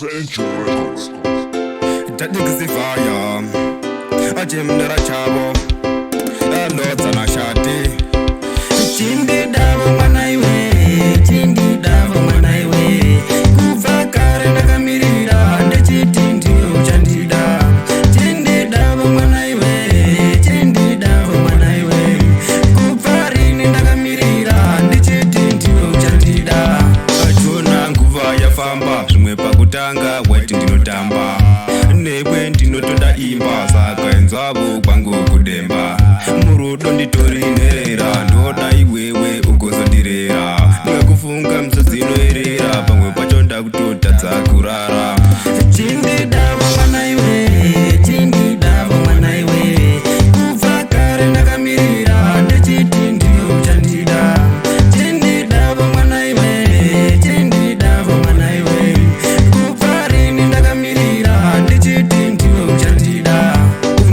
Century Records. Tatikisifaya achimdara chavo alodza na shati chindidavo mwana iwe chindidavo mwana iwe kubva kare ndakamirira ndechiti ndiyo uchandida chindidavo mwana iwe chindidavo mwana iwe kubva rini ndakamirira ndechiti ndiyo uchandida achona nguva yafamba zvimwe pakutanga waiti ndinotamba newe ndinotoda imba saka enzavo kwangu kudemba murudo nditori nherera ndoda iwewe ugozondirera ndikakufunga musozinoerera pamwe pacho ndakutotadza kurara chindidavo mwana iwe chindidavo mwana iwe kubva kare ndakamirira ndechiti ndiyo uchandida chindidavo mwana iwe chindidavo mwana iwe kubva rini ndakamirira ndechiti ndiyo uchandida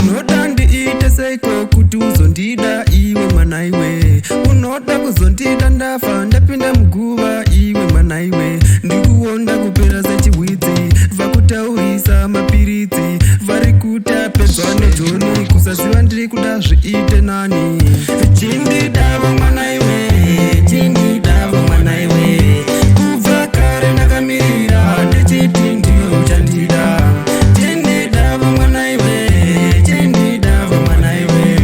unoda ndiite seiko kuti uzondida iwe mwana iwe unoda kuzondida ndafa ndapinda muguva iwe mwana iwe ndikuonda kupera sechihwidzi vakutaurisa mapiritsi vari kuti apedzwa nejoni kusaziva ndiri kuda zviite nani chindidavo mwana iwe chindidavo mwana iwe kubva kare ndakamirira ndechiti ndiyo uchandida chindidavo mwana iwe chindidavo mwana iwe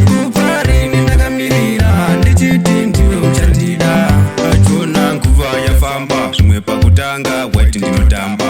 kubva rini ndakamirira ndechiti ndiyo uchandida achona nguva yafamba zvimwe pakutanga waiti ndinotamba